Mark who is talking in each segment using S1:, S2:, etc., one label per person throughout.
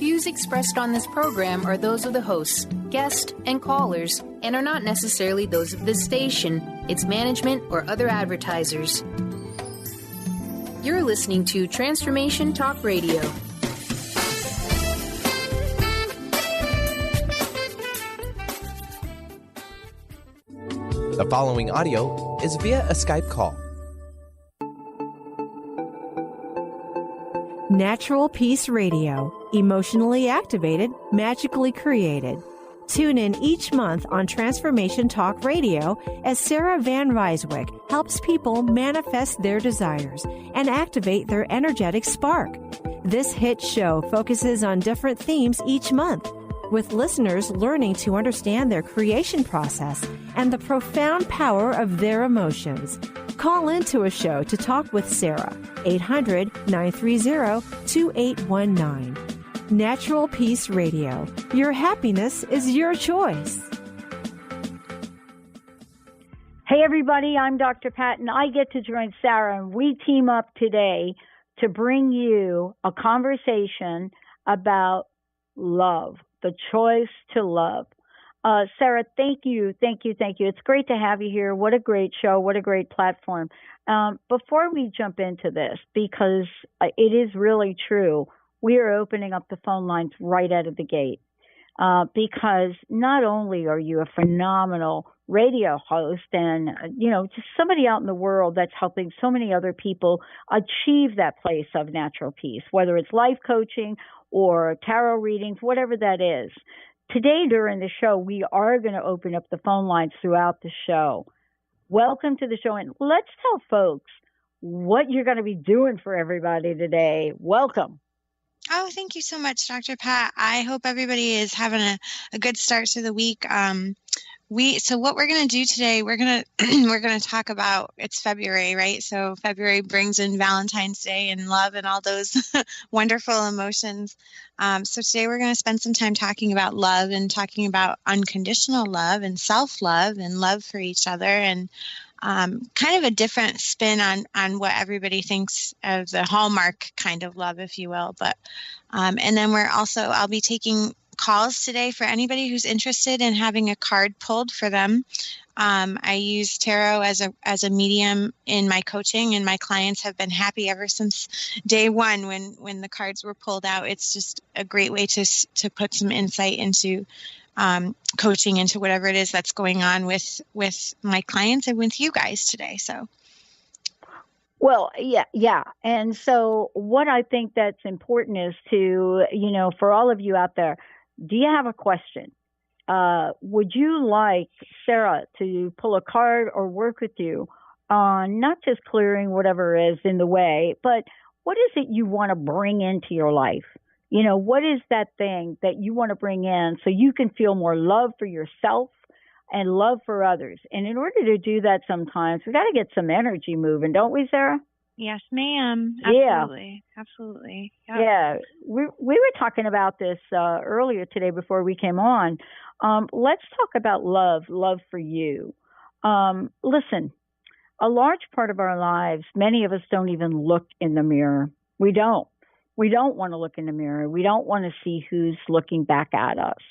S1: views expressed on this program are those of the hosts, guests, and callers, and are not necessarily those of this station, its management, or other advertisers. You're listening to Transformation Talk Radio.
S2: The following audio is via a Skype call.
S3: Natural Peace Radio. Emotionally activated, magically created. Tune in each month on Transformation Talk Radio as Sarah van Rijsewijk helps people manifest their desires and activate their energetic spark. This hit show focuses on different themes each month, with listeners learning to understand their creation process and the profound power of their emotions. Call into a show to talk with Sarah, 800-930-2819. Natural Peace Radio. Your happiness is your choice.
S4: Hey everybody, I'm Dr. Pat and I get to join Sarah and we team up today to bring you a conversation about love. The choice to love. Sarah, thank you. It's great to have you here. What a great show. What a great platform. Before we jump into this, because it is really true, we are opening up the phone lines right out of the gate. Because not only are you a phenomenal radio host and, just somebody out in the world that's helping so many other people achieve that place of natural peace, whether it's life coaching or tarot readings, whatever that is. Today during the show, we are going to open up the phone lines throughout the show. Welcome to the show, and let's tell folks what you're going to be doing for everybody today. Welcome.
S5: Oh, thank you so much, Dr. Pat. I hope everybody is having a good start to the week. So what we're going to do today, we're going to talk about, it's February, right? So February brings in Valentine's Day and love and all those wonderful emotions. So today we're going to spend some time talking about love and talking about unconditional love and self-love and love for each other, and kind of a different spin on what everybody thinks of the hallmark kind of love, if you will. But and then I'll be taking calls today for anybody who's interested in having a card pulled for them. I use tarot as a medium in my coaching, and my clients have been happy ever since day one when the cards were pulled out. It's just a great way to put some insight into coaching, into whatever it is that's going on with my clients and with you guys today. So.
S4: Well, yeah. And so what I think that's important is to, for all of you out there, do you have a question? Would you like Sarah to pull a card or work with you on not just clearing whatever is in the way, but what is it you want to bring into your life? What is that thing that you want to bring in so you can feel more love for yourself and love for others? And in order to do that, sometimes we got to get some energy moving, don't we, Sarah?
S5: Yes, ma'am. Absolutely. Yeah. Absolutely. Yep. Yeah.
S4: We were talking about this earlier today before we came on. Let's talk about love for you. Listen, a large part of our lives, many of us don't even look in the mirror. We don't want to look in the mirror. We don't want to see who's looking back at us.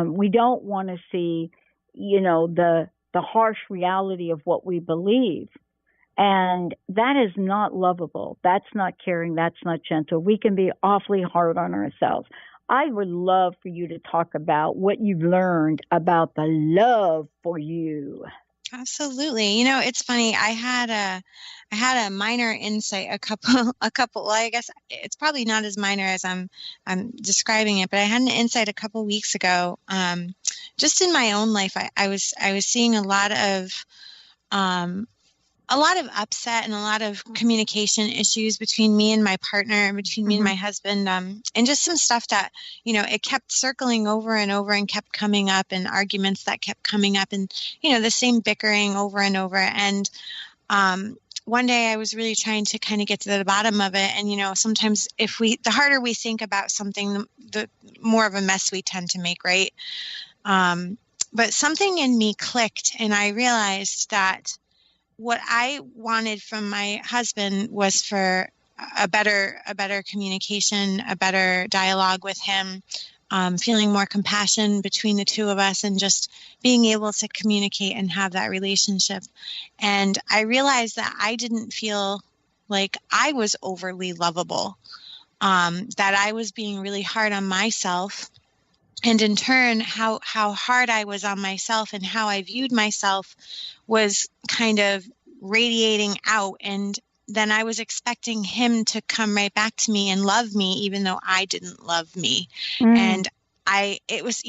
S4: We don't want to see, the harsh reality of what we believe. And that is not lovable. That's not caring. That's not gentle. We can be awfully hard on ourselves. I would love for you to talk about what you've learned about the love for you.
S5: Absolutely. It's funny. I had a minor insight a couple, well, I guess it's probably not as minor as I'm describing it, but I had an insight a couple weeks ago. Just in my own life, I was seeing a lot of upset and a lot of communication issues between me and my partner, between me and my husband, and just some stuff that, it kept circling over and over and kept coming up, and arguments that kept coming up, and, the same bickering over and over. And one day I was really trying to kind of get to the bottom of it. And, sometimes the harder we think about something, the more of a mess we tend to make, right? But something in me clicked, and I realized that what I wanted from my husband was for a better communication, a better dialogue with him, feeling more compassion between the two of us, and just being able to communicate and have that relationship. And I realized that I didn't feel like I was overly lovable, that I was being really hard on myself. And in turn, how hard I was on myself and how I viewed myself was kind of radiating out. And then I was expecting him to come right back to me and love me, even though I didn't love me. And it was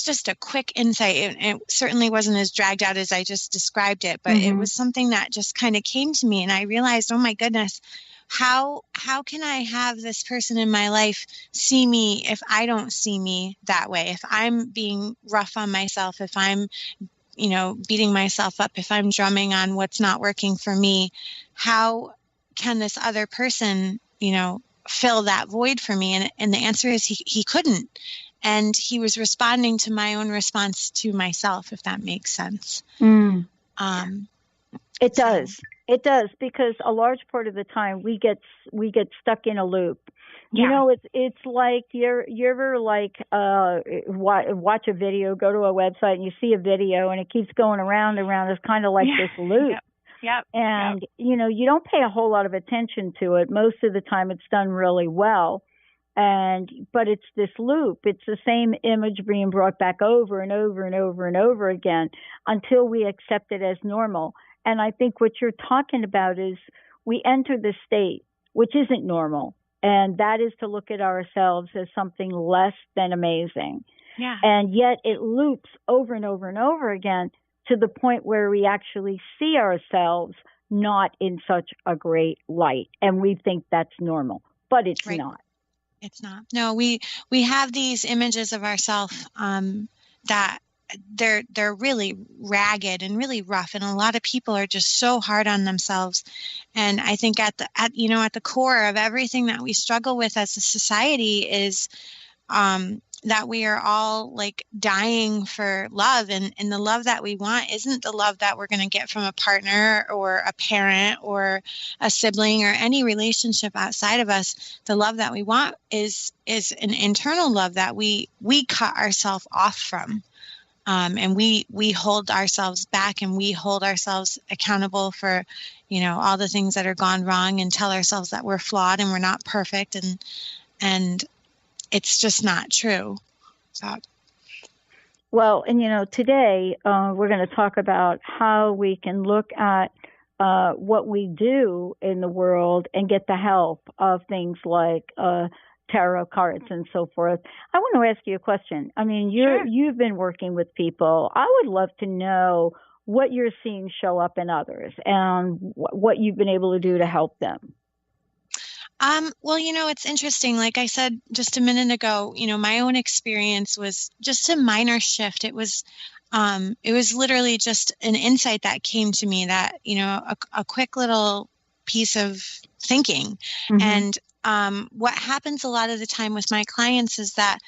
S5: just a quick insight. It certainly wasn't as dragged out as I just described it, but it was something that just kind of came to me, and I realized, oh my goodness, how can I have this person in my life see me if I don't see me that way? If I'm being rough on myself, if I'm beating myself up, if I'm drumming on what's not working for me, how can this other person, fill that void for me? And the answer is he couldn't. And he was responding to my own response to myself, if that makes sense.
S4: It does. It does, because a large part of the time we get stuck in a loop.
S5: Yeah.
S4: It's like you ever watch a video, go to a website and you see a video and it keeps going around and around. It's kind of like this loop.
S5: Yep.
S4: And, you don't pay a whole lot of attention to it. Most of the time it's done really well. But it's this loop. It's the same image being brought back over and over and over and over again until we accept it as normal. And I think what you're talking about is we enter the state, which isn't normal. And that is to look at ourselves as something less than amazing.
S5: Yeah.
S4: And yet it loops over and over and over again to the point where we actually see ourselves not in such a great light. And we think that's normal, but it's not.
S5: It's not. No, we have these images of ourselves that they're really ragged and really rough, and a lot of people are just so hard on themselves. And I think at the core of everything that we struggle with as a society is that we are all like dying for love, and the love that we want isn't the love that we're going to get from a partner or a parent or a sibling or any relationship outside of us. The love that we want is an internal love that we cut ourselves off from. And we hold ourselves back, and we hold ourselves accountable for, all the things that are gone wrong, and tell ourselves that we're flawed and we're not perfect. And it's just not true. So.
S4: Well, and today we're going to talk about how we can look at what we do in the world and get the help of things like tarot cards and so forth. I want to ask you a question. I mean, you've been working with people. I would love to know what you're seeing show up in others and what you've been able to do to help them.
S5: Well, it's interesting. Like I said just a minute ago, my own experience was just a minor shift. It was literally just an insight that came to me, that, a quick little piece of thinking. And what happens a lot of the time with my clients is that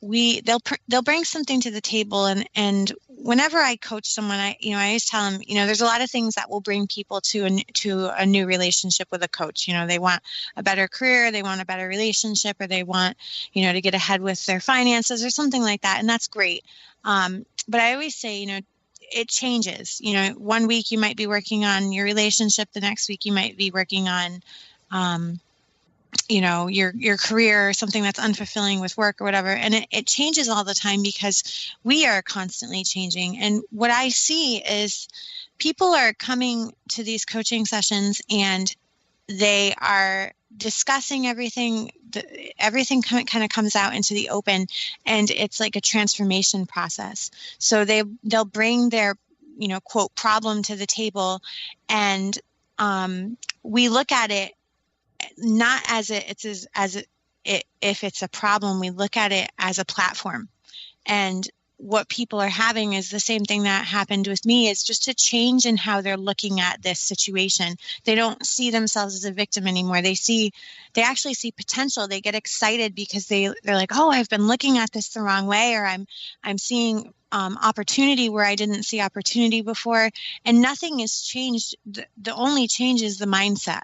S5: they'll bring something to the table, and whenever I coach someone, I always tell them, there's a lot of things that will bring people to a new relationship with a coach. They want a better career, they want a better relationship, or they want, to get ahead with their finances or something like that. And that's great. But I always say, it changes. 1 week you might be working on your relationship. The next week you might be working on, your career, or something that's unfulfilling with work or whatever. And it changes all the time because we are constantly changing. And what I see is people are coming to these coaching sessions and they are discussing everything. Everything kind of comes out into the open, and it's like a transformation process. So they'll bring their, quote, problem to the table, and we look at it not as if it's a problem. We look at it as a platform. And what people are having is the same thing that happened with me, is just a change in how they're looking at this situation. They don't see themselves as a victim anymore. They actually see potential. They get excited because they're like, oh, I've been looking at this the wrong way, or I'm seeing opportunity where I didn't see opportunity before. And nothing has changed. The only change is the mindset.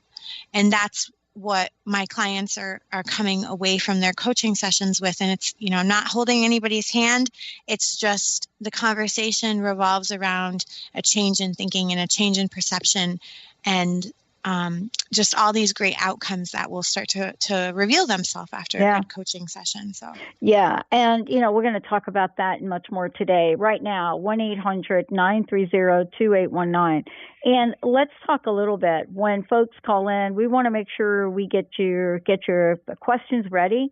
S5: And that's what my clients are coming away from their coaching sessions with. And it's, I'm not holding anybody's hand. It's just the conversation revolves around a change in thinking and a change in perception, and just all these great outcomes that will start to reveal themselves after a good coaching session. So
S4: yeah, and we're going to talk about that and much more today. Right now, 1-800-930-2819. And let's talk a little bit. When folks call in, we want to make sure we get your questions ready.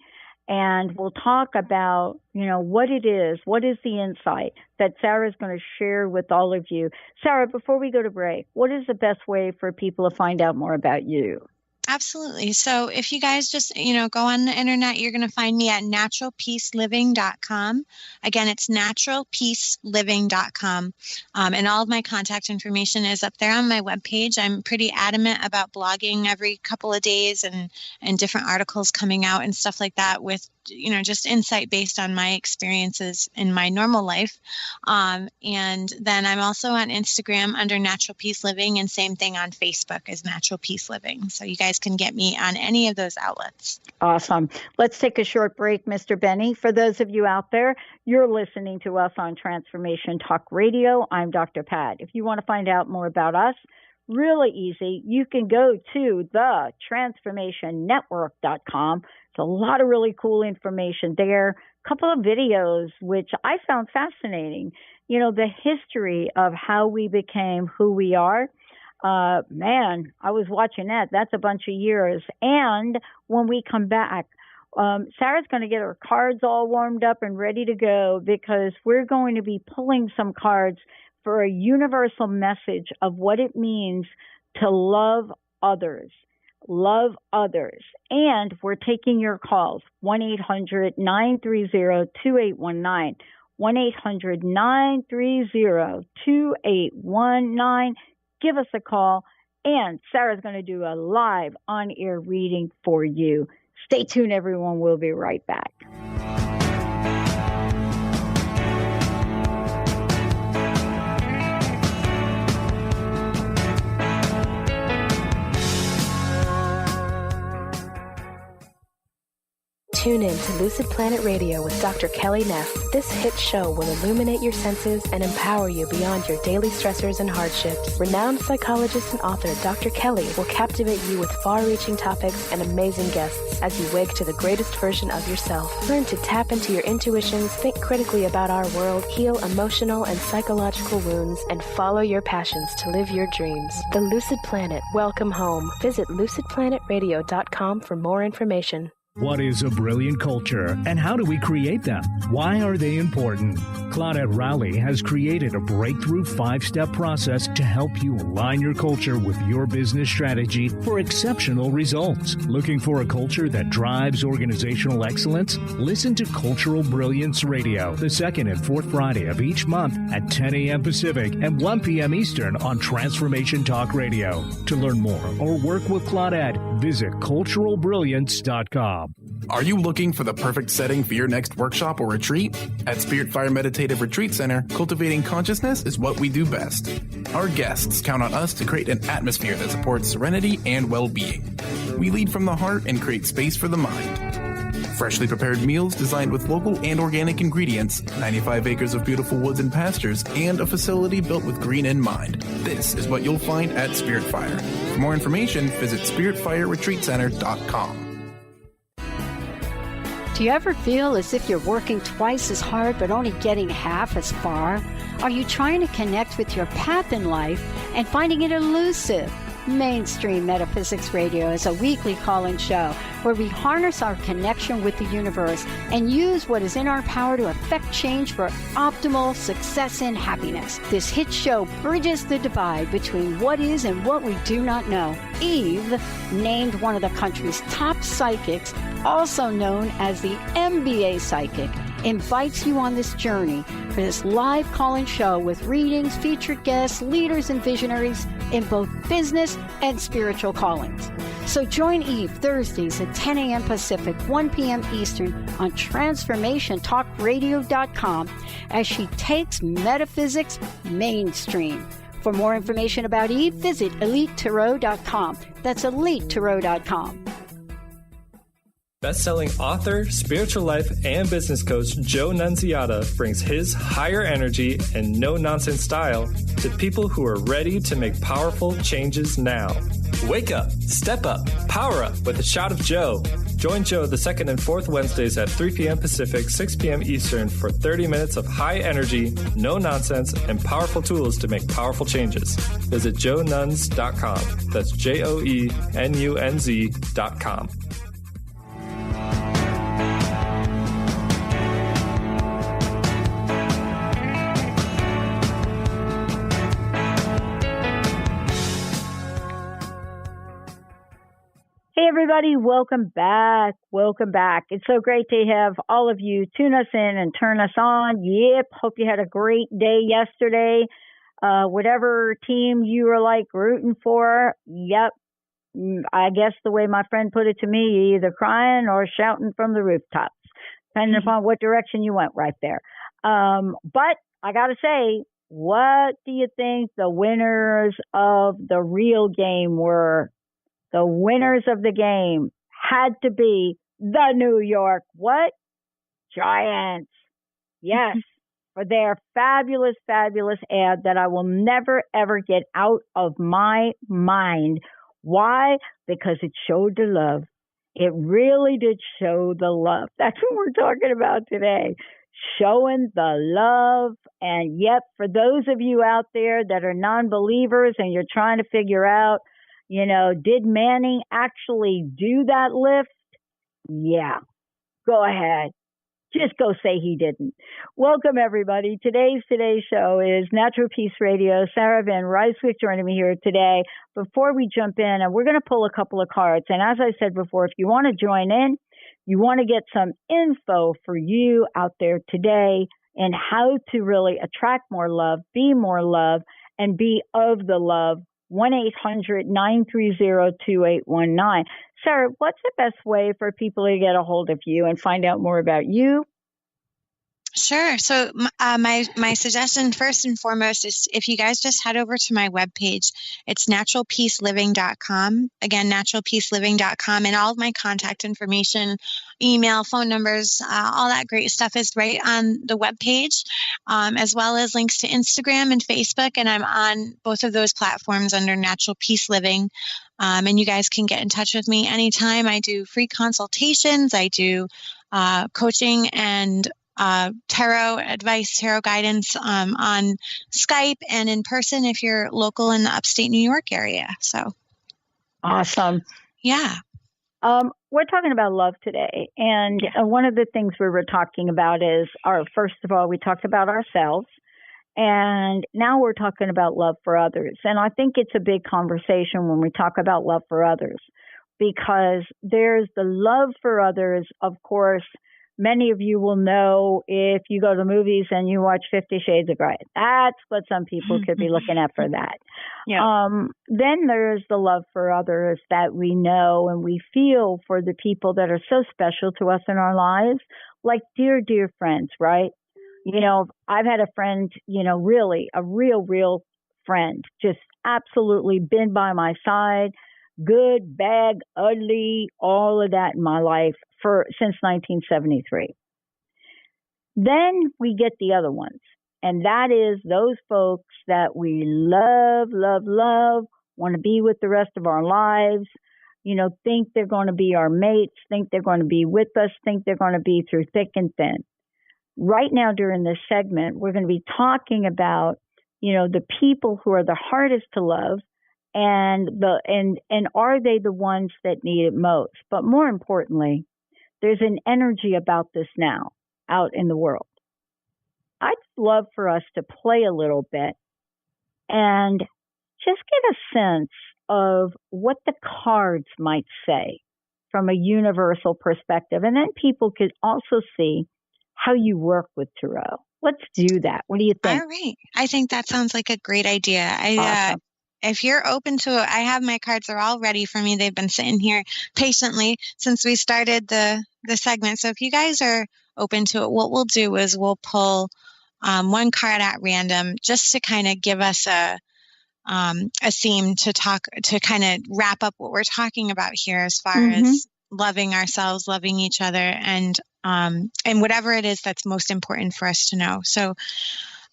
S4: And we'll talk about, what it is, what is the insight that Sarah's going to share with all of you. Sarah, before we go to break, what is the best way for people to find out more about you?
S5: Absolutely. So if you guys just, go on the internet, you're going to find me at naturalpeaceliving.com. Again, it's naturalpeaceliving.com. And all of my contact information is up there on my webpage. I'm pretty adamant about blogging every couple of days and different articles coming out and stuff like that with, just insight based on my experiences in my normal life. And then I'm also on Instagram under Natural Peace Living, and same thing on Facebook as Natural Peace Living. So you guys can get me on any of those outlets.
S4: Awesome. Let's take a short break, Mr. Benny. For those of you out there, you're listening to us on Transformation Talk Radio. I'm Dr. Pat. If you want to find out more about us, really easy. You can go to the transformationnetwork.com. It's a lot of really cool information there. A couple of videos, which I found fascinating. The history of how we became who we are. Man, I was watching that. That's a bunch of years. And when we come back, Sarah's going to get her cards all warmed up and ready to go, because we're going to be pulling some cards for a universal message of what it means to love others. Love others. And we're taking your calls, 1-800-930-2819, 1-800-930-2819. Give us a call, and Sarah's going to do a live on-air reading for you. Stay tuned, everyone. We'll be right back.
S6: Tune in to Lucid Planet Radio with Dr. Kelly Neff. This hit show will illuminate your senses and empower you beyond your daily stressors and hardships. Renowned psychologist and author Dr. Kelly will captivate you with far-reaching topics and amazing guests as you wake to the greatest version of yourself. Learn to tap into your intuitions, think critically about our world, heal emotional and psychological wounds, and follow your passions to live your dreams. The Lucid Planet. Welcome home. Visit lucidplanetradio.com for more information.
S7: What is a brilliant culture, and how do we create them? Why are they important? Claudette Rowley has created a breakthrough 5-step process to help you align your culture with your business strategy for exceptional results. Looking for a culture that drives organizational excellence? Listen to Cultural Brilliance Radio, the second and fourth Friday of each month at 10 a.m. Pacific and 1 p.m. Eastern on Transformation Talk Radio. To learn more or work with Claudette, visit culturalbrilliance.com.
S8: Are you looking for the perfect setting for your next workshop or retreat? At Spirit Fire Meditative Retreat Center, cultivating consciousness is what we do best. Our guests count on us to create an atmosphere that supports serenity and well-being. We lead from the heart and create space for the mind. Freshly prepared meals designed with local and organic ingredients, 95 acres of beautiful woods and pastures, and a facility built with green in mind. This is what you'll find at Spirit Fire. For more information, visit spiritfireretreatcenter.com.
S9: Do you ever feel as if you're working twice as hard but only getting half as far? Are you trying to connect with your path in life and finding it elusive? Mainstream Metaphysics Radio is a weekly call-in show where we harness our connection with the universe and use what is in our power to affect change for optimal success and happiness. This hit show bridges the divide between what is and what we do not know. Eve, named one of the country's top psychics, also known as the MBA psychic, invites you on this journey for this live call-in show with readings, featured guests, leaders, and visionaries in both business and spiritual callings. So join Eve Thursdays at 10 a.m. Pacific, 1 p.m. Eastern on TransformationTalkRadio.com as she takes metaphysics mainstream. For more information about Eve, visit EliteTarot.com. That's EliteTarot.com.
S10: Best-selling author, spiritual life, and business coach Joe Nunziata brings his higher energy and no-nonsense style to people who are ready to make powerful changes now. Wake up, step up, power up with a shot of Joe. Join Joe the second and fourth Wednesdays at 3 p.m. Pacific, 6 p.m. Eastern for 30 minutes of high energy, no nonsense, and powerful tools to make powerful changes. Visit joenuns.com. That's JOENUNZ.com.
S4: Hey, everybody. Welcome back. Welcome back. It's so great to have all of you tune us in and turn us on. Yep. Hope you had a great day yesterday. Whatever team you were like rooting for. Yep. I guess the way my friend put it to me, you're either crying or shouting from the rooftops, depending upon what direction you went right there. But I got to say, what do you think the winners of the real game were? The winners of the game had to be the New York what? Giants. Yes, for their fabulous, fabulous ad that I will never, ever get out of my mind. Why? Because it showed the love. It really did show the love. That's what we're talking about today. Showing the love. And yet, for those of you out there that are non-believers and you're trying to figure out, you know, did Manning actually do that lift? Yeah. Go ahead. Just go say he didn't. Welcome, everybody. Today's show is Natural Peace Radio. Sarah van Rijsewijk joining me here today. Before we jump in, and we're going to pull a couple of cards. And as I said before, if you want to join in, you want to get some info for you out there today and how to really attract more love, be more love, and be of the love. 1-800-930-2819. Sarah, what's the best way for people to get a hold of you and find out more about you?
S5: Sure. So my suggestion first and foremost is if you guys just head over to my webpage, it's naturalpeaceliving.com. Again, naturalpeaceliving.com, and all of my contact information, email, phone numbers, all that great stuff is right on the webpage, as well as links to Instagram and Facebook. And I'm on both of those platforms under Natural Peace Living. And you guys can get in touch with me anytime. I do free consultations. I do coaching and tarot advice, tarot guidance on Skype and in person if you're local in the upstate New York area. So
S4: awesome.
S5: Yeah.
S4: We're talking about love today. And one of the things we were talking about is first of all, we talked about ourselves. And now we're talking about love for others. And I think it's a big conversation when we talk about love for others, because there's the love for others, of course. Many of you will know if you go to movies and you watch 50 Shades of Grey. That's what some people could be looking at for that. Yeah. Then there's the love for others that we know and we feel for the people that are so special to us in our lives, like dear, dear friends, right? You know, I've had a friend, you know, really a real friend, just absolutely been by my side, good, bad, ugly, all of that in my life since 1973. Then we get the other ones, and that is those folks that we love, want to be with the rest of our lives, you know, think they're going to be our mates, think they're going to be with us, think they're going to be through thick and thin. Right now during this segment, we're going to be talking about, you know, the people who are the hardest to love, and are they the ones that need it most? But more importantly, there's an energy about this now out in the world. I'd love for us to play a little bit and just get a sense of what the cards might say from a universal perspective. And then people could also see how you work with tarot. Let's do that. What do you think?
S5: All right. I think that sounds like a great idea.
S4: Awesome.
S5: If you're open to it, I have my cards are all ready for me. They've been sitting here patiently since we started the segment. So if you guys are open to it, what we'll do is we'll pull one card at random just to kind of give us a a theme to kind of wrap up what we're talking about here as far as loving ourselves, loving each other, and whatever it is that's most important for us to know. So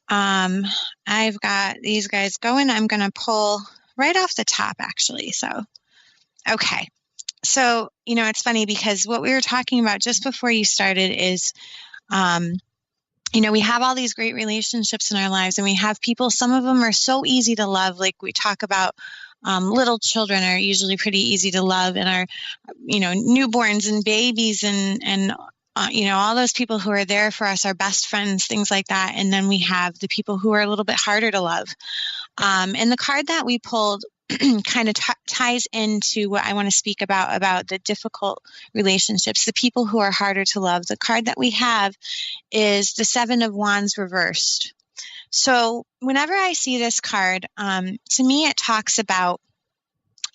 S5: I've got these guys going. I'm going to pull right off the top, actually. So, okay. So, it's funny because what we were talking about just before you started is, we have all these great relationships in our lives, and we have people, some of them are so easy to love. Like we talk about, little children are usually pretty easy to love, and our, newborns and babies and all those people who are there for us, our best friends, things like that. And then we have the people who are a little bit harder to love. And the card that we pulled kind of ties into what I want to speak about the difficult relationships, the people who are harder to love. The card that we have is the Seven of Wands reversed. So whenever I see this card, to me, it talks about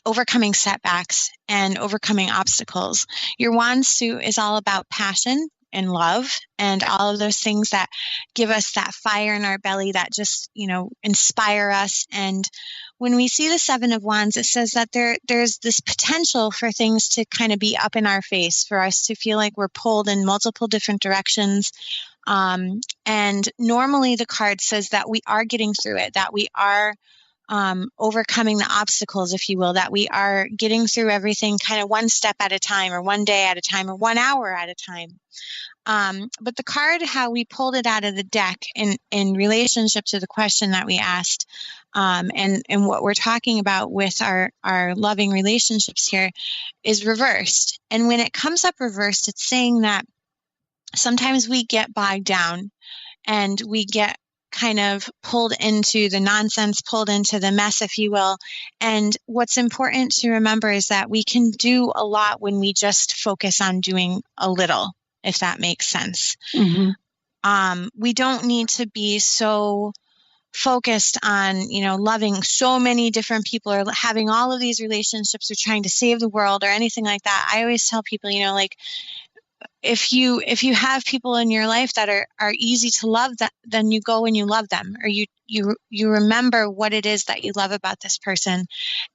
S5: overcoming setbacks and overcoming obstacles. Your wand suit is all about passion and love and all of those things that give us that fire in our belly that just, inspire us. And when we see the Seven of Wands, it says that there's this potential for things to kind of be up in our face, for us to feel like we're pulled in multiple different directions. And normally the card says that we are getting through it, that we are overcoming the obstacles, if you will, that we are getting through everything kind of one step at a time, or one day at a time, or 1 hour at a time. But the card, how we pulled it out of the deck in relationship to the question that we asked, and what we're talking about with our loving relationships here, is reversed. And when it comes up reversed, it's saying that sometimes we get bogged down and we get kind of pulled into the nonsense, pulled into the mess, if you will. And what's important to remember is that we can do a lot when we just focus on doing a little, if that makes sense. We don't need to be so focused on, loving so many different people, or having all of these relationships, or trying to save the world, or anything like that. I always tell people, if you have people in your life that are easy to love, then you go and you love them, or you remember what it is that you love about this person,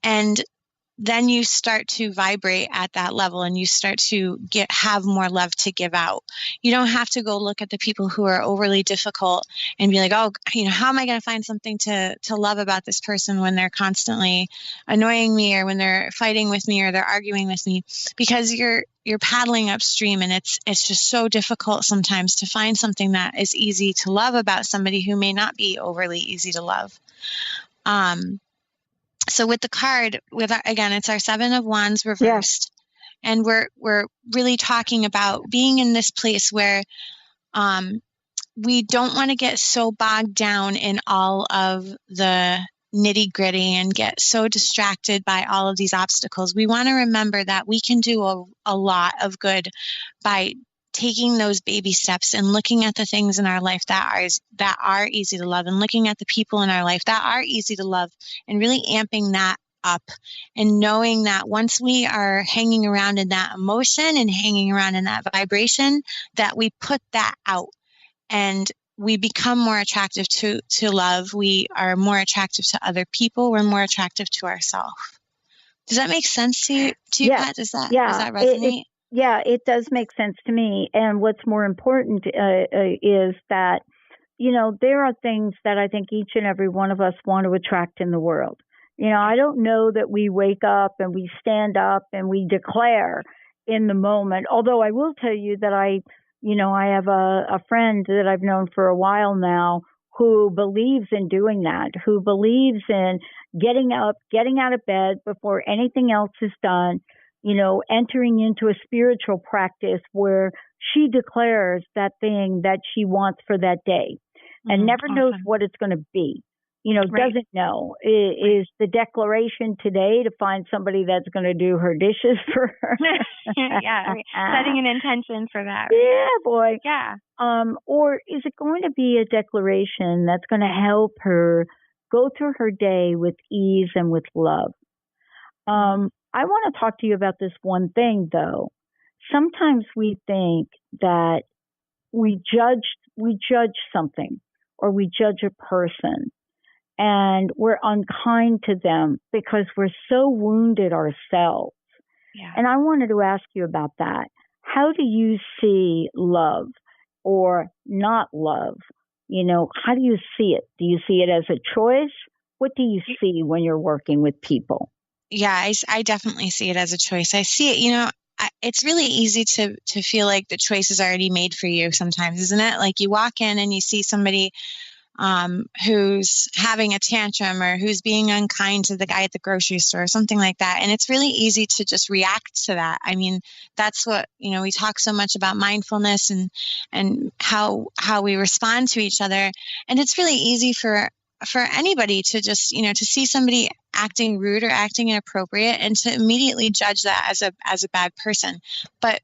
S5: and then you start to vibrate at that level, and you start to have more love to give out. You don't have to go look at the people who are overly difficult and be like, oh, how am I going to find something to love about this person when they're constantly annoying me, or when they're fighting with me, or they're arguing with me, because you're paddling upstream, and it's just so difficult sometimes to find something that is easy to love about somebody who may not be overly easy to love. So with the card, again, it's our Seven of Wands reversed. Yeah. And we're really talking about being in this place where we don't want to get so bogged down in all of the nitty gritty and get so distracted by all of these obstacles. We want to remember that we can do a lot of good by taking those baby steps and looking at the things in our life that are easy to love, and looking at the people in our life that are easy to love, and really amping that up, and knowing that once we are hanging around in that emotion and hanging around in that vibration, that we put that out and we become more attractive to love. We are more attractive to other people. We're more attractive to ourselves. Does that make sense to you, Pat? Does that resonate?
S4: It does make sense to me. And what's more important is that, there are things that I think each and every one of us want to attract in the world. I don't know that we wake up and we stand up and we declare in the moment, although I will tell you that I have a friend that I've known for a while now who believes in doing that, who believes in getting up, getting out of bed before anything else is done, entering into a spiritual practice where she declares that thing that she wants for that day and never knows what it's going to be. Doesn't know. Is the declaration today to find somebody that's going to do her dishes for her?
S5: Setting an intention for that.
S4: Yeah, boy.
S5: Yeah.
S4: Or is it going to be a declaration that's going to help her go through her day with ease and with love? I want to talk to you about this one thing, though. Sometimes we think that we judge something, or we judge a person. and we're unkind to them because we're so wounded ourselves.
S5: Yeah.
S4: And I wanted to ask you about that. How do you see love or not love? How do you see it? Do you see it as a choice? What do you see when you're working with people?
S5: Yeah, I definitely see it as a choice. I see it, it's really easy to feel like the choice is already made for you sometimes, isn't it? Like you walk in and you see somebody who's having a tantrum or who's being unkind to the guy at the grocery store or something like that. And it's really easy to just react to that. I mean, that's what, we talk so much about mindfulness and how we respond to each other. And it's really easy for anybody to just, to see somebody acting rude or acting inappropriate and to immediately judge that as a bad person. But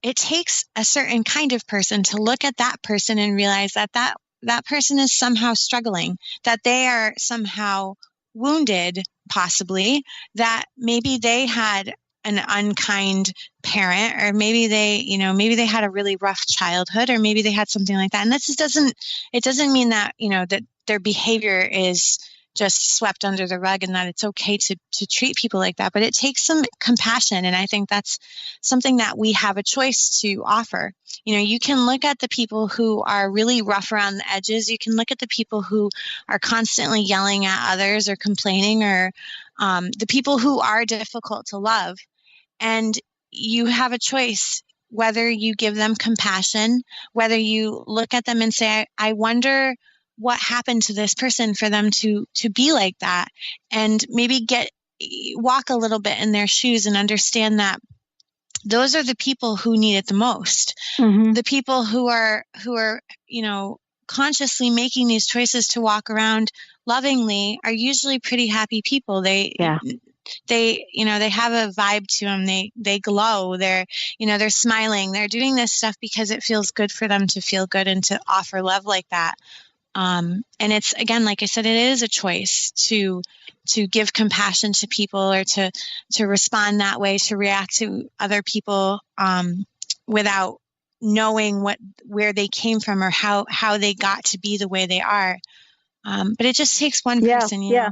S5: it takes a certain kind of person to look at that person and realize that person is somehow struggling, that they are somehow wounded, possibly, that maybe they had an unkind parent, or maybe they had a really rough childhood, or maybe they had something like that. And this doesn't mean that, that their behavior is just swept under the rug and that it's okay to treat people like that. But it takes some compassion. And I think that's something that we have a choice to offer. You can look at the people who are really rough around the edges. You can look at the people who are constantly yelling at others or complaining, or the people who are difficult to love. And you have a choice whether you give them compassion, whether you look at them and say, I wonder what happened to this person for them to be like that, and maybe walk a little bit in their shoes and understand that those are the people who need it the most.
S4: Mm-hmm.
S5: The people who are consciously making these choices to walk around lovingly are usually pretty happy people. They have a vibe to them. They glow. They're smiling. They're doing this stuff because it feels good for them to feel good and to offer love like that. And it's, again, like I said, it is a choice to give compassion to people, or to respond that way, to react to other people without knowing where they came from or how they got to be the way they are. But it just takes one person, you know.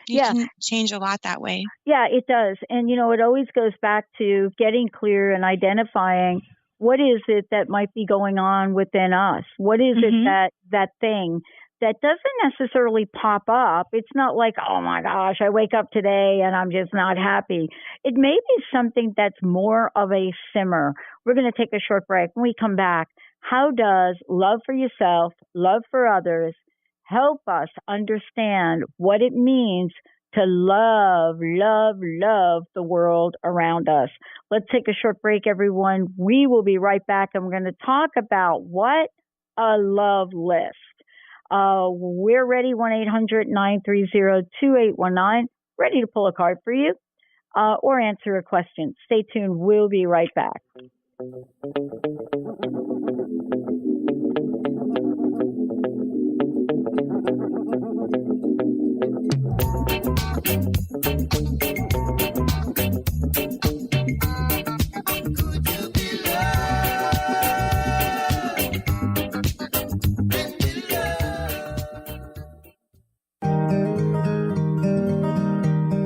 S5: You can change a lot that way. Yeah,
S4: it does. And, it always goes back to getting clear and identifying what is it that might be going on within us? What is it that thing that doesn't necessarily pop up? It's not like, oh my gosh, I wake up today and I'm just not happy. It may be something that's more of a simmer. We're going to take a short break. When we come back, how does love for yourself, love for others, help us understand what it means to love the world around us? Let's take a short break, everyone. We will be right back, and we're going to talk about what a love list. We're ready, 1-800-930-2819, ready to pull a card for you or answer a question. Stay tuned. We'll be right back.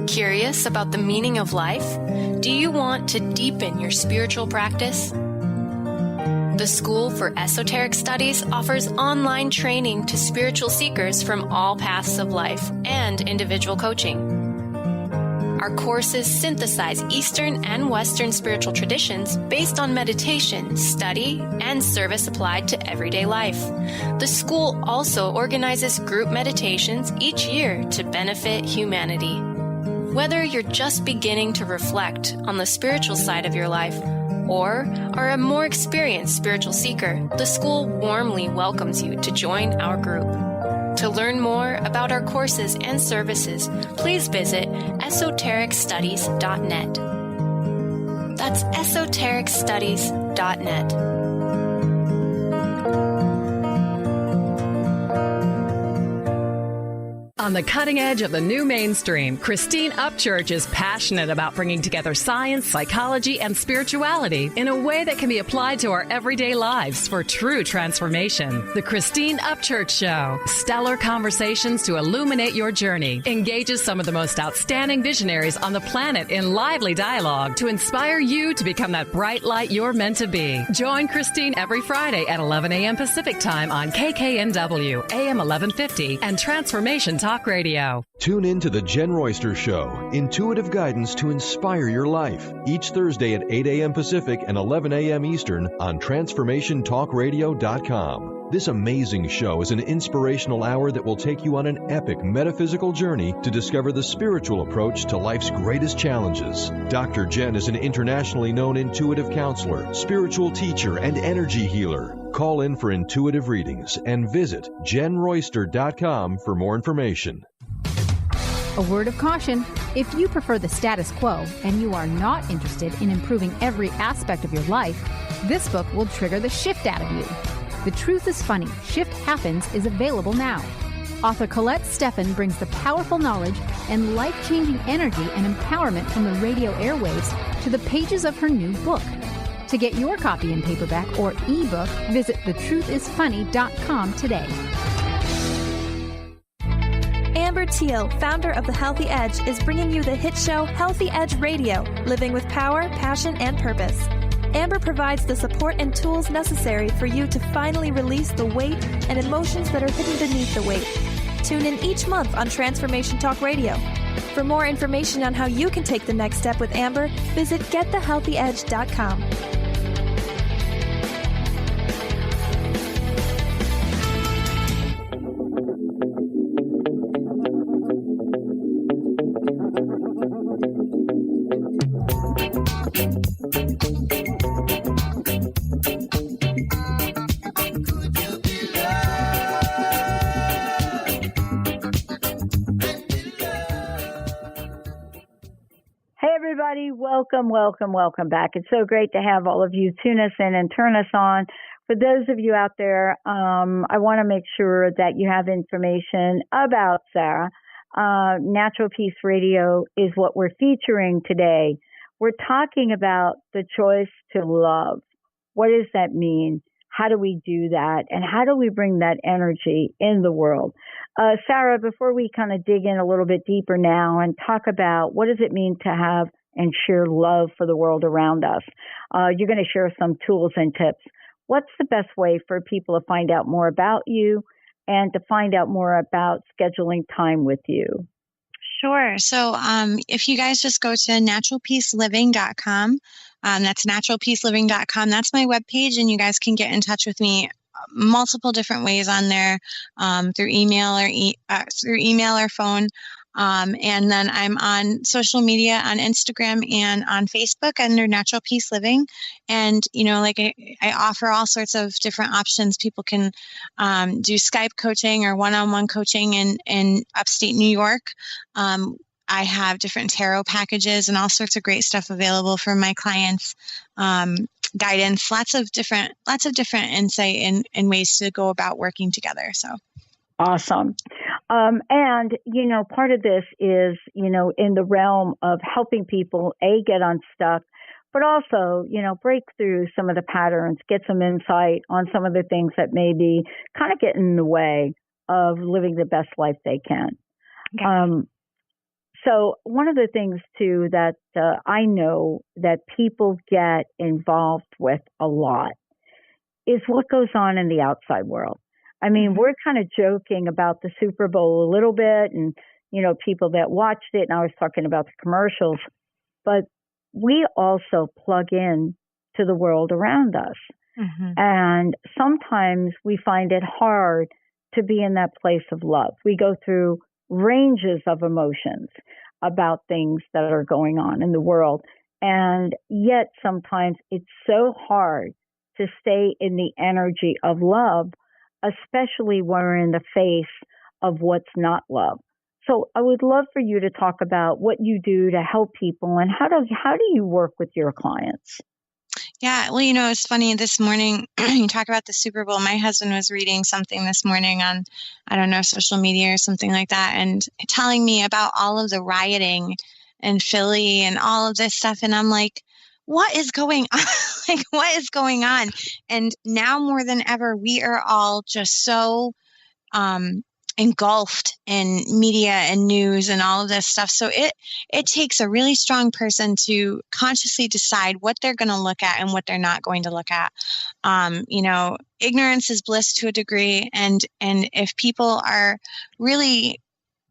S11: Curious about the meaning of life? Do you want to deepen your spiritual practice? The School for Esoteric Studies offers online training to spiritual seekers from all paths of life and individual coaching. Our courses synthesize Eastern and Western spiritual traditions based on meditation, study, and service applied to everyday life. The school also organizes group meditations each year to benefit humanity. Whether you're just beginning to reflect on the spiritual side of your life or are a more experienced spiritual seeker, the school warmly welcomes you to join our group. To learn more about our courses and services, please visit esotericstudies.net. That's esotericstudies.net.
S12: On the cutting edge of the new mainstream, Christine Upchurch is passionate about bringing together science, psychology, and spirituality in a way that can be applied to our everyday lives for true transformation. The Christine Upchurch Show. Stellar conversations to illuminate your journey. Engages some of the most outstanding visionaries on the planet in lively dialogue to inspire you to become that bright light you're meant to be. Join Christine every Friday at 11 a.m. Pacific Time on KKNW, AM 1150, and Transformation Talk Radio.
S13: Tune in to The Jen Royster Show, intuitive guidance to inspire your life. Each Thursday at 8 a.m. Pacific and 11 a.m. Eastern on TransformationTalkRadio.com. This amazing show is an inspirational hour that will take you on an epic metaphysical journey to discover the spiritual approach to life's greatest challenges. Dr. Jen is an internationally known intuitive counselor, spiritual teacher, and energy healer. Call in for intuitive readings and visit JenRoyster.com for more information.
S14: A word of caution: if you prefer the status quo and you are not interested in improving every aspect of your life, this book will trigger the shift out of you. The Truth is Funny, Shift Happens is available now. Author Colette Steffen brings the powerful knowledge and life-changing energy and empowerment from the radio airwaves to the pages of her new book. To get your copy in paperback or ebook, visit thetruthisfunny.com today.
S15: Amber Teal, founder of The Healthy Edge, is bringing you the hit show Healthy Edge Radio, living with power, passion, and purpose. Amber provides the support and tools necessary for you to finally release the weight and emotions that are hidden beneath the weight. Tune in each month on Transformation Talk Radio. For more information on how you can take the next step with Amber, visit getthehealthyedge.com.
S4: Welcome back. It's so great to have all of you tune us in and turn us on. For those of you out there, I want to make sure that you have information about Sarah. Natural Peace Radio is what we're featuring today. We're talking about the choice to love. What does that mean? How do we do that? And how do we bring that energy in the world? Sarah, before we kind of dig in a little bit deeper now and talk about what does it mean to have and share love for the world around us, you're going to share some tools and tips. What's the best way for people to find out more about you and to find out more about scheduling time with you?
S5: Sure. So if you guys just go to naturalpeaceliving.com, that's naturalpeaceliving.com. That's my webpage, and you guys can get in touch with me multiple different ways on there, through email or phone. And then I'm on social media, on Instagram and on Facebook under Natural Peace Living. And, I offer all sorts of different options. People can do Skype coaching or one-on-one coaching in upstate New York. I have different tarot packages and all sorts of great stuff available for my clients. Guidance, lots of different insight and ways to go about working together. So
S4: awesome. And, part of this is, in the realm of helping people, get unstuck, but also, break through some of the patterns, get some insight on some of the things that may be kind of getting in the way of living the best life they can. Okay. So one of the things, too, that I know that people get involved with a lot is what goes on in the outside world. I mean, we're kind of joking about the Super Bowl a little bit and, people that watched it, and I was talking about the commercials, but we also plug in to the world around us. Mm-hmm. And sometimes we find it hard to be in that place of love. We go through ranges of emotions about things that are going on in the world. And yet sometimes it's so hard to stay in the energy of love, especially when we're in the face of what's not love. So I would love for you to talk about what you do to help people and how do you work with your clients?
S5: Yeah. Well, it's funny this morning, you talk about the Super Bowl. My husband was reading something this morning on, I don't know, social media or something like that, and telling me about all of the rioting in Philly and all of this stuff. And I'm like, what is going on? Like, what is going on? And now more than ever, we are all just so engulfed in media and news and all of this stuff. So it takes a really strong person to consciously decide what they're going to look at and what they're not going to look at. Ignorance is bliss to a degree. And if people are really,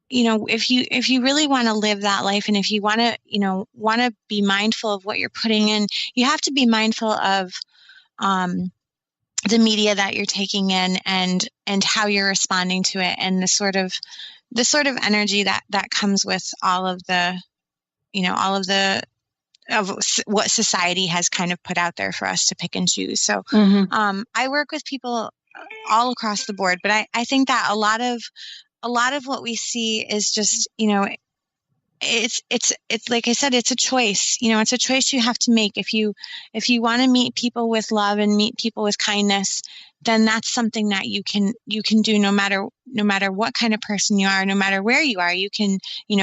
S5: if you really want to live that life, and if you want to be mindful of what you're putting in, you have to be mindful of, the media that you're taking in and how you're responding to it, and the sort of energy that comes with all of what society has kind of put out there for us to pick and choose. So, I work with people all across the board, but I think that a lot of what we see is just, it's like I said, it's a choice. It's a choice you have to make. If you want to meet people with love and meet people with kindness, then that's something that you can do no matter what kind of person you are, no matter where you are. You can,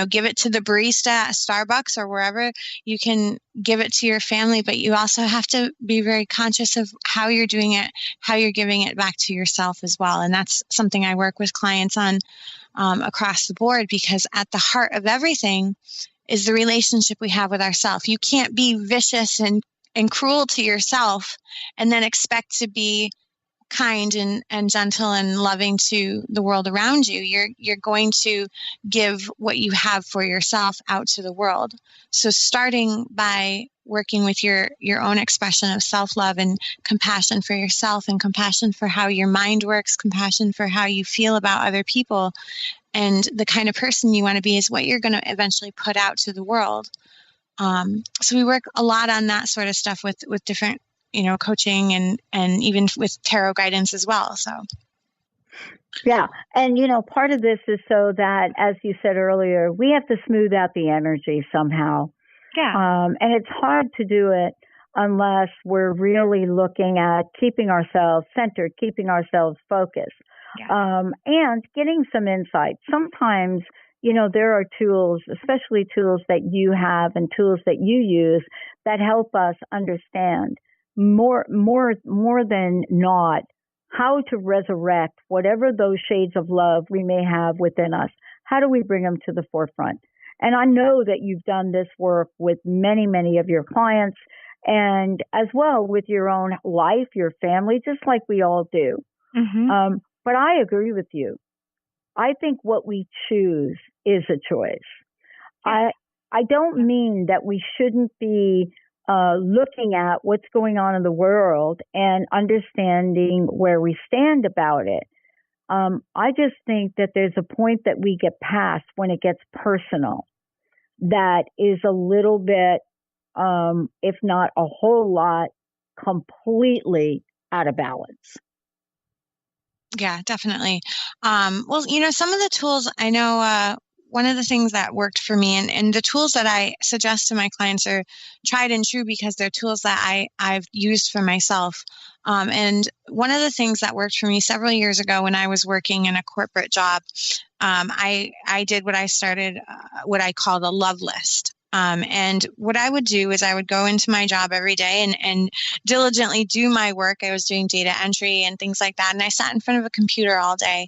S5: give it to the barista at Starbucks or wherever. You can give it to your family, but you also have to be very conscious of how you're doing it, how you're giving it back to yourself as well. And that's something I work with clients on across the board, because at the heart of everything is the relationship we have with ourselves. You can't be vicious and cruel to yourself and then expect to be kind and gentle and loving to the world around you. You're going to give what you have for yourself out to the world. So starting by working with your own expression of self-love and compassion for yourself, and compassion for how your mind works, compassion for how you feel about other people, and the kind of person you want to be is what you're going to eventually put out to the world. So we work a lot on that sort of stuff with different, coaching and even with tarot guidance as well. So.
S4: Yeah. And, part of this is so that, as you said earlier, we have to smooth out the energy somehow.
S5: Yeah.
S4: And it's hard to do it unless we're really looking at keeping ourselves centered, keeping ourselves focused, and getting some insight. Sometimes, there are tools, especially tools that you have and tools that you use, that help us understand more than not how to resurrect whatever those shades of love we may have within us. How do we bring them to the forefront? And I know that you've done this work with many, many of your clients, and as well with your own life, your family, just like we all do.
S5: Mm-hmm.
S4: But I agree with you. I think what we choose is a choice. I don't mean that we shouldn't be looking at what's going on in the world and understanding where we stand about it. I just think that there's a point that we get past when it gets personal that is a little bit, if not a whole lot, completely out of balance.
S5: Yeah, definitely. Well, some of the tools I know, one of the things that worked for me, and the tools that I suggest to my clients are tried and true because they're tools that I've used for myself. And one of the things that worked for me several years ago when I was working in a corporate job, I did what I called a love list. And what I would do is I would go into my job every day and diligently do my work. I was doing data entry and things like that. And I sat in front of a computer all day.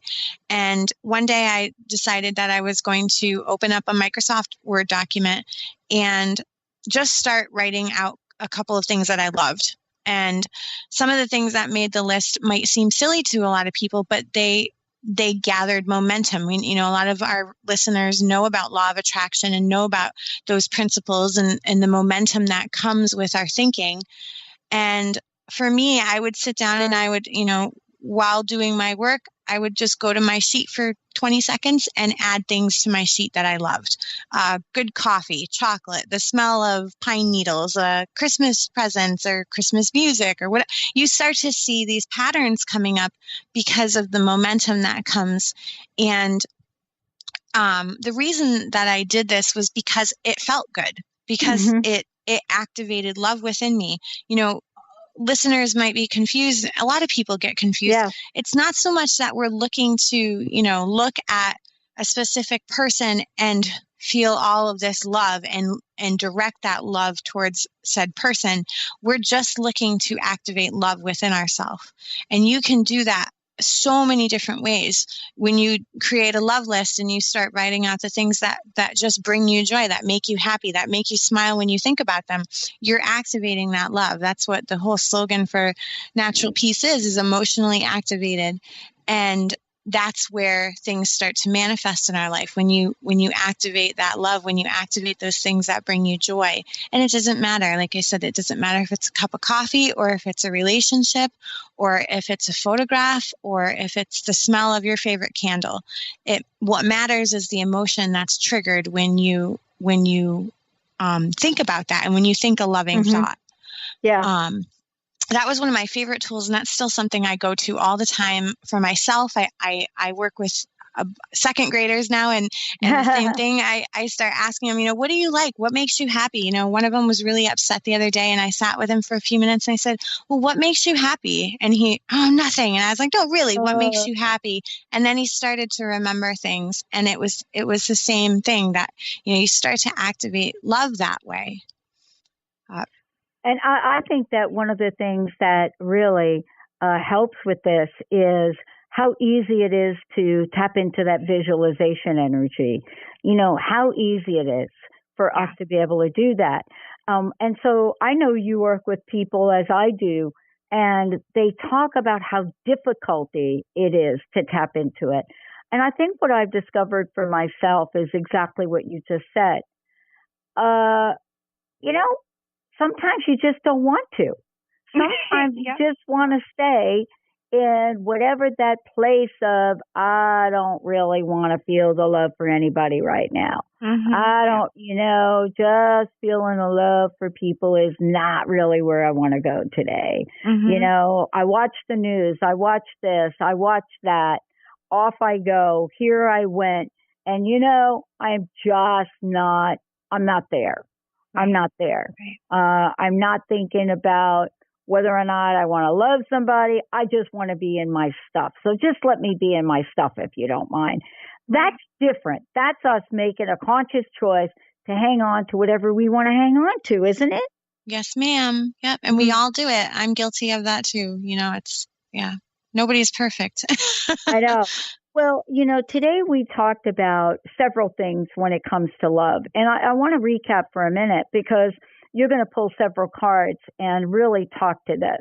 S5: And one day I decided that I was going to open up a Microsoft Word document and just start writing out a couple of things that I loved. And some of the things that made the list might seem silly to a lot of people, but they gathered momentum. A lot of our listeners know about law of attraction and know about those principles and the momentum that comes with our thinking. And for me, I would sit down and I would, while doing my work, I would just go to my sheet for 20 seconds and add things to my sheet that I loved. Good coffee, chocolate, the smell of pine needles, Christmas presents or Christmas music or what. You start to see these patterns coming up because of the momentum that comes. And the reason that I did this was because it felt good, because it activated love within me. listeners might be confused. A lot of people get confused. Yeah. It's not so much that we're looking to, look at a specific person and feel all of this love and direct that love towards said person. We're just looking to activate love within ourselves. And you can do that so many different ways. When you create a love list and you start writing out the things that just bring you joy, that make you happy, that make you smile when you think about them, you're activating that love. That's what the whole slogan for Natural Peace is emotionally activated. And that's where things start to manifest in our life. When you activate that love, when you activate those things that bring you joy. And it doesn't matter. Like I said, it doesn't matter if it's a cup of coffee or if it's a relationship or if it's a photograph or if it's the smell of your favorite candle. What matters is the emotion that's triggered when you think about that and when you think a loving thought.
S4: Yeah.
S5: That was one of my favorite tools, and that's still something I go to all the time for myself. I work with second graders now, and the same thing. I start asking them, what do you like? What makes you happy? One of them was really upset the other day, and I sat with him for a few minutes, and I said, well, what makes you happy? And he, nothing. And I was like, no, really, what makes you happy? And then he started to remember things, and it was the same thing that, you start to activate love that way.
S4: And I think that one of the things that really helps with this is how easy it is to tap into that visualization energy. How easy it is for us to be able to do that. And so I know you work with people as I do, and they talk about how difficulty it is to tap into it. And I think what I've discovered for myself is exactly what you just said. Sometimes you just don't want to. Sometimes you just want to stay in whatever that place of, I don't really want to feel the love for anybody right now. I don't, just feeling the love for people is not really where I want to go today. I watch the news. I watch this. I watch that. Off I go. Here I went. And, I'm not there. I'm not there. I'm not thinking about whether or not I want to love somebody. I just want to be in my stuff. So just let me be in my stuff if you don't mind. That's different. That's us making a conscious choice to hang on to whatever we want to hang on to, isn't it?
S5: Yes, ma'am. Yep. And we all do it. I'm guilty of that too. Nobody's perfect.
S4: I know. Well, today we talked about several things when it comes to love. And I want to recap for a minute because you're going to pull several cards and really talk to this.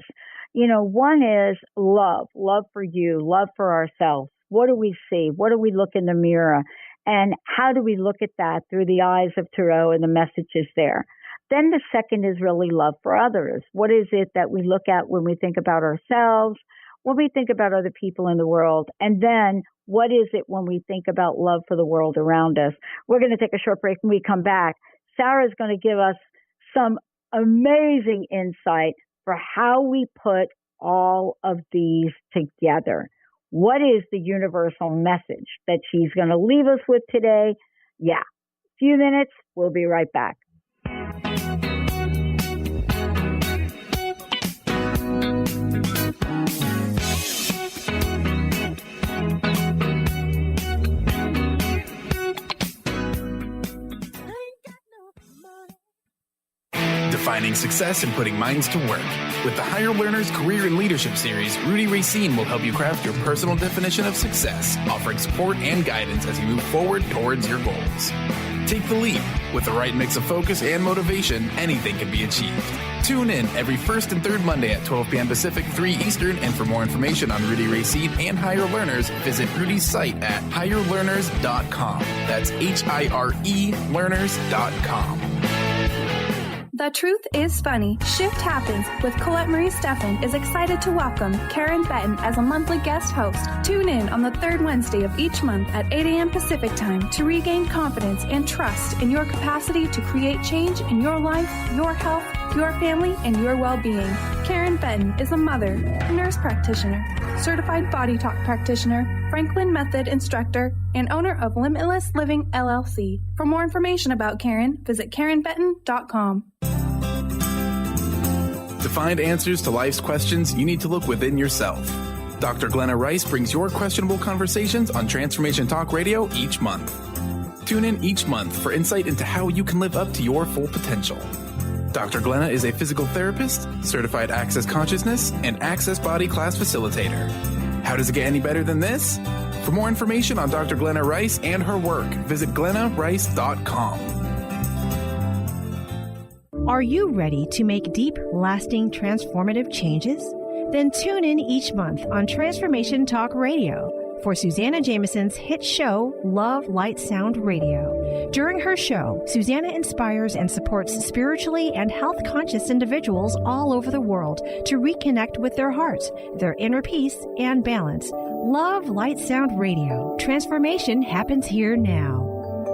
S4: One is love for you, love for ourselves. What do we see? What do we look in the mirror? And how do we look at that through the eyes of Tarot and the messages there? Then the second is really love for others. What is it that we look at when we think about ourselves, when we think about other people in the world? And then what is it when we think about love for the world around us? We're going to take a short break. When we come back, Sarah's going to give us some amazing insight for how we put all of these together. What is the universal message that she's going to leave us with today? Yeah, a few minutes. We'll be right back.
S8: Defining success and putting minds to work. With the Higher Learners Career and Leadership Series, Rudy Racine will help you craft your personal definition of success, offering support and guidance as you move forward towards your goals. Take the leap. With the right mix of focus and motivation, anything can be achieved. Tune in every first and third Monday at 12 p.m. Pacific, 3 Eastern, and for more information on Rudy Racine and Higher Learners, visit Rudy's site at higherlearners.com. That's HIRE learners.com.
S15: The Truth is Funny. Shift Happens with Colette Marie Steffen is excited to welcome Karen Benton as a monthly guest host. Tune in on the third Wednesday of each month at 8 a.m. Pacific Time to regain confidence and trust in your capacity to create change in your life, your health, your family, and your well-being. Karen Benton is a mother, nurse practitioner, certified body talk practitioner, Franklin Method instructor, and owner of Limitless Living LLC. For more information about Karen, visit KarenBenton.com.
S8: The find answers to life's questions, you need to look within yourself. Dr. Glenna Rice brings your questionable conversations on Transformation Talk Radio each month. Tune in each month for insight into how you can live up to your full potential. Dr. Glenna is a physical therapist, certified Access Consciousness, and Access Body Class facilitator. How does it get any better than this? For more information on Dr. Glenna Rice and her work, visit glennarice.com.
S3: Are you ready to make deep, lasting, transformative changes? Then tune in each month on Transformation Talk Radio for Susanna Jameson's hit show, Love, Light, Sound Radio. During her show, Susanna inspires and supports spiritually and health-conscious individuals all over the world to reconnect with their hearts, their inner peace, and balance. Love, Light, Sound Radio. Transformation happens here now.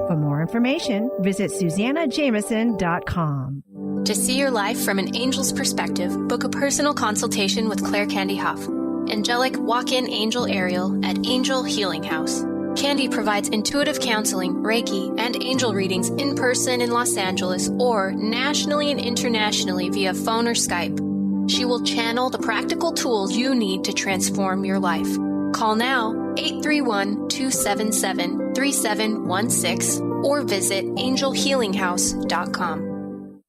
S3: For more information, visit SusannaJameson.com.
S11: To see your life from an angel's perspective, book a personal consultation with Claire Candy Huff, Angelic Walk-In Angel Ariel at Angel Healing House. Candy provides intuitive counseling, Reiki, and angel readings in person in Los Angeles or nationally and internationally via phone or Skype. She will channel the practical tools you need to transform your life. Call now 831-277-3716 or visit angelhealinghouse.com.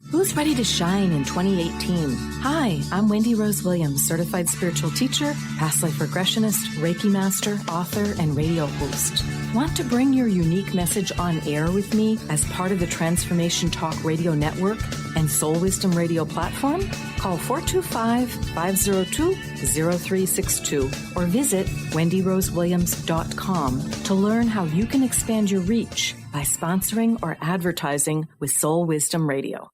S16: Who's ready to shine in 2018? Hi, I'm Wendy Rose Williams, certified spiritual teacher, past life regressionist, Reiki master, author, and radio host. Want to bring your unique message on air with me as part of the Transformation Talk Radio Network and Soul Wisdom Radio platform? Call 425-502-0362 or visit wendyrosewilliams.com to learn how you can expand your reach by sponsoring or advertising with Soul Wisdom Radio.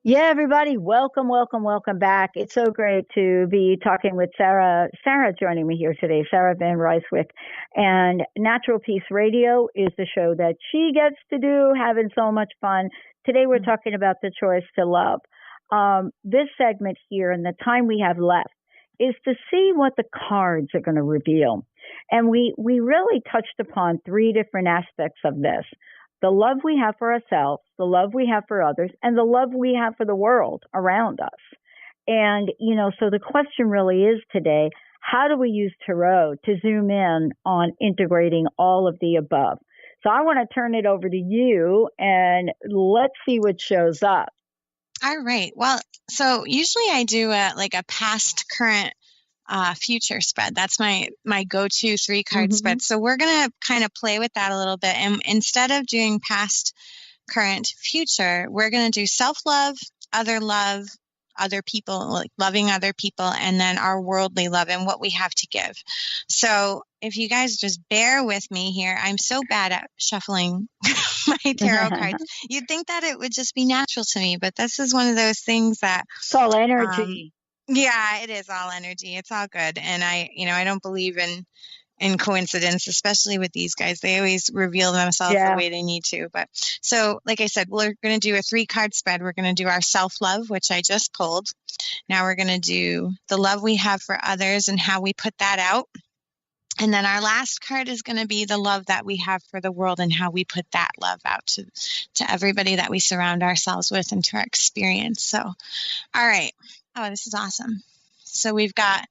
S4: Yeah, everybody, welcome back. It's so great to be talking with Sarah. Sarah joining me here today, Sarah van Rijsewijk. And Natural Peace Radio is the show that she gets to do, having so much fun. Today we're talking about the choice to love. This segment here and the time we have left is to see what the cards are going to reveal. And we really touched upon three different aspects of this. The love we have for ourselves, the love we have for others, and the love we have for the world around us. And, so the question really is today, how do we use Tarot to zoom in on integrating all of the above? So I want to turn it over to you and let's see what shows up.
S5: All right. Well, so usually I do a past, current, future spread. That's my go-to 3-card spread. So we're going to kind of play with that a little bit. And instead of doing past, current, future, we're going to do self-love, other people, like loving other people, and then our worldly love and what we have to give. So if you guys just bear with me here, I'm so bad at shuffling my tarot cards. You'd think that it would just be natural to me, but this is one of those things that
S4: it's all energy.
S5: Yeah, it is all energy. It's all good. And I don't believe in coincidence, especially with these guys. They always reveal themselves the way they need to. But so, like I said, we're going to do a 3-card spread. We're going to do our self-love, which I just pulled. Now we're going to do the love we have for others and how we put that out. And then our last card is going to be the love that we have for the world and how we put that love out to everybody that we surround ourselves with and to our experience. So, all right. Oh, this is awesome. So we've got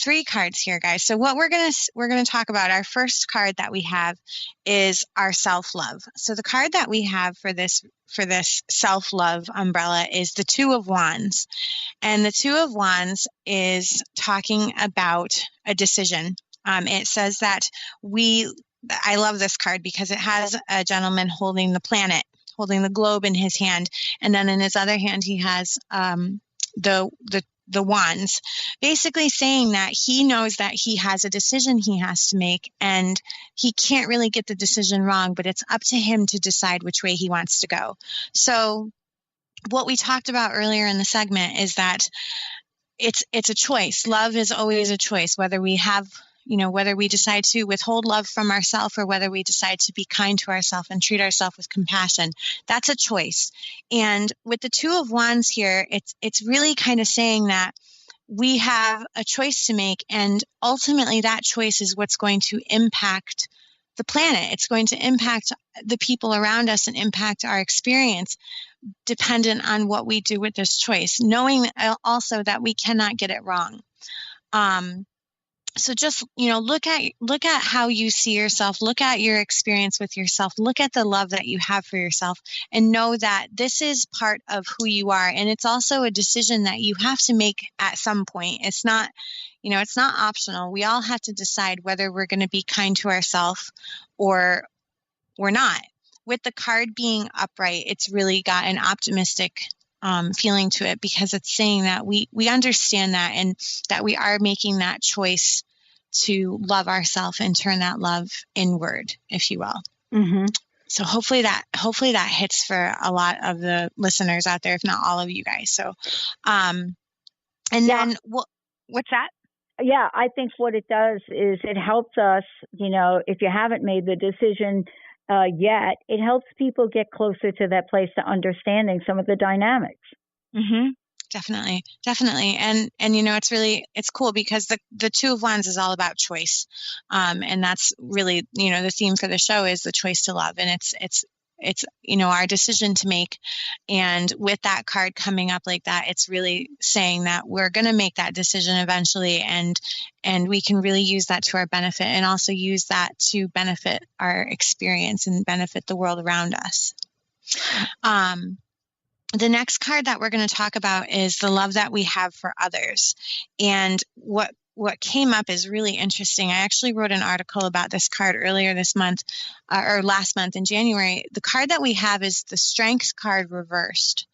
S5: 3 cards here, guys. So what we're going to talk about, our first card that we have is our self-love. So the card that we have for this self-love umbrella is the 2 of Wands. And the 2 of Wands is talking about a decision. It says that I love this card because it has a gentleman holding the planet, holding the globe in his hand. And then in his other hand, he has the wands, basically saying that he knows that he has a decision he has to make and he can't really get the decision wrong, but it's up to him to decide which way he wants to go. So what we talked about earlier in the segment is that it's a choice. Love is always a choice, whether we have whether we decide to withhold love from ourselves or whether we decide to be kind to ourselves and treat ourselves with compassion. That's a choice. And with the Two of Wands here, it's really kind of saying that we have a choice to make, and ultimately that choice is what's going to impact the planet. It's going to impact the people around us and impact our experience, dependent on what we do with this choice, knowing also that we cannot get it wrong. So just, look at how you see yourself, look at your experience with yourself, look at the love that you have for yourself, and know that this is part of who you are. And it's also a decision that you have to make at some point. It's not, it's not optional. We all have to decide whether we're going to be kind to ourselves or we're not. With the card being upright, it's really got an optimistic feeling to it, because it's saying that we understand that, and that we are making that choice to love ourselves and turn that love inward, if you will.
S4: Mm-hmm.
S5: So hopefully that hits for a lot of the listeners out there, if not all of you guys. So, then what's that?
S4: Yeah, I think what it does is it helps us, if you haven't made the decision yet, it helps people get closer to that place to understanding some of the dynamics.
S5: Mm-hmm. Definitely. And it's cool because the Two of Wands is all about choice. And that's really, the theme for the show is the choice to love. And it's our decision to make. And with that card coming up like that, it's really saying that we're going to make that decision eventually. And we can really use that to our benefit, and also use that to benefit our experience and benefit the world around us. The next card that we're going to talk about is the love that we have for others. And what came up is really interesting. I actually wrote an article about this card earlier this month, or last month in January. The card that we have is the Strength card reversed.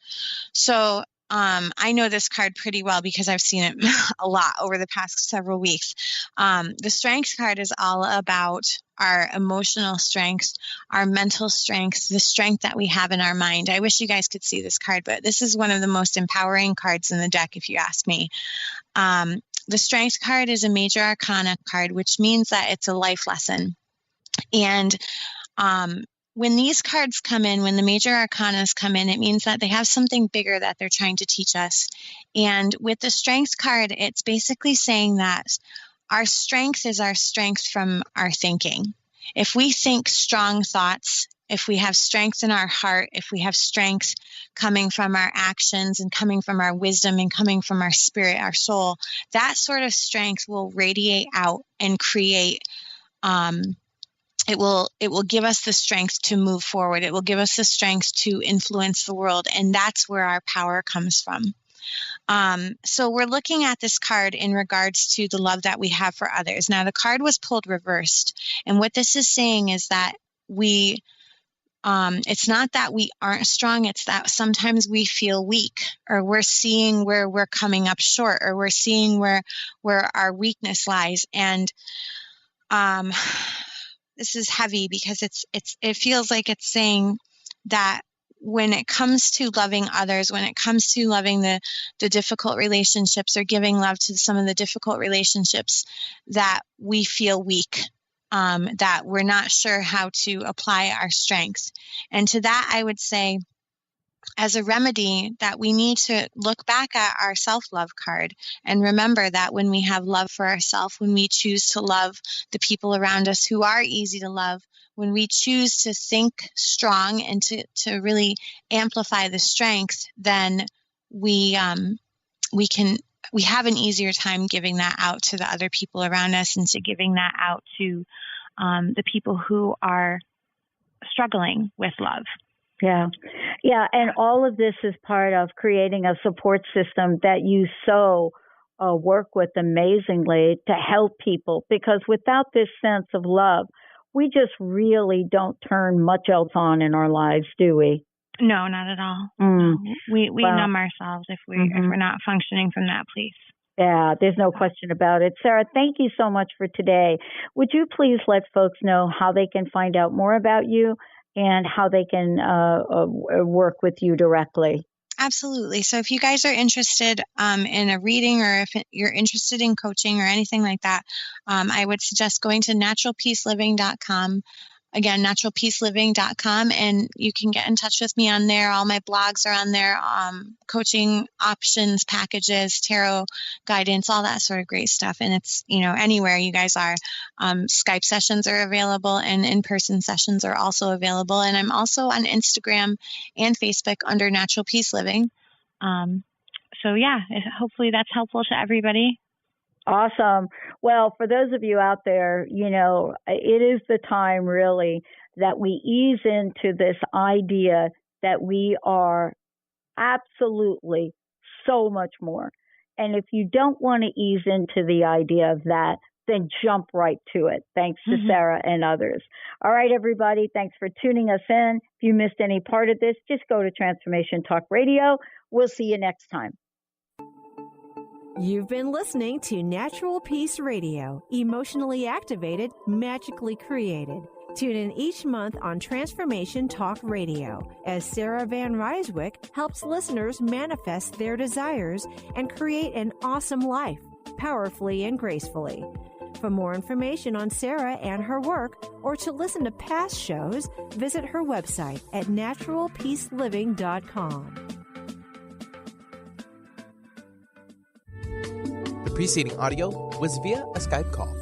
S5: So I know this card pretty well because I've seen it a lot over the past several weeks. The Strength card is all about our emotional strength, our mental strength, the strength that we have in our mind. I wish you guys could see this card, but this is one of the most empowering cards in the deck, if you ask me. The Strength card is a major arcana card, which means that it's a life lesson. And when these cards come in, when the major arcanas come in, it means that they have something bigger that they're trying to teach us. And with the Strength card, it's basically saying that our strength is our strength from our thinking. If we think strong thoughts, if we have strength in our heart, if we have strength coming from our actions and coming from our wisdom and coming from our spirit, our soul, that sort of strength will radiate out and create it will give us the strength to move forward. It will give us the strength to influence the world. And that's where our power comes from. So we're looking at this card in regards to the love that we have for others. Now, the card was pulled reversed. And what this is saying is that it's not that we aren't strong. It's that sometimes we feel weak, or we're seeing where we're coming up short, or we're seeing where our weakness lies. And, this is heavy because it feels like it's saying that when it comes to loving others, when it comes to loving the difficult relationships, or giving love to some of the difficult relationships, that we feel weak, that we're not sure how to apply our strength. And to that, I would say, as a remedy, that we need to look back at our self-love card and remember that when we have love for ourselves, when we choose to love the people around us who are easy to love, when we choose to think strong and to really amplify the strength, then we have an easier time giving that out to the other people around us, and to giving that out to the people who are struggling with love.
S4: Yeah. And all of this is part of creating a support system that you work with amazingly to help people, because without this sense of love, we just really don't turn much else on in our lives, do we?
S5: No, not at all.
S4: Mm.
S5: We numb ourselves if we're not functioning from that place.
S4: Yeah, there's no question about it. Sarah, thank you so much for today. Would you please let folks know how they can find out more about you and how they can work with you directly?
S5: Absolutely. So if you guys are interested in a reading, or if you're interested in coaching or anything like that, I would suggest going to naturalpeaceliving.com. Again, naturalpeaceliving.com, and you can get in touch with me on there. All my blogs are on there, coaching options, packages, tarot guidance, all that sort of great stuff. And it's, anywhere you guys are. Skype sessions are available, and in-person sessions are also available. And I'm also on Instagram and Facebook under Natural Peace Living. So yeah, hopefully that's helpful to everybody.
S4: Awesome. Well, for those of you out there, it is the time really that we ease into this idea that we are absolutely so much more. And if you don't want to ease into the idea of that, then jump right to it. Thanks to Sarah and others. All right, everybody. Thanks for tuning us in. If you missed any part of this, just go to Transformation Talk Radio. We'll see you next time.
S3: You've been listening to Natural Peace Radio, emotionally activated, magically created. Tune in each month on Transformation Talk Radio as Sarah van Rijsewijk helps listeners manifest their desires and create an awesome life, powerfully and gracefully. For more information on Sarah and her work, or to listen to past shows, visit her website at naturalpeaceliving.com.
S2: The preceding audio was via a Skype call.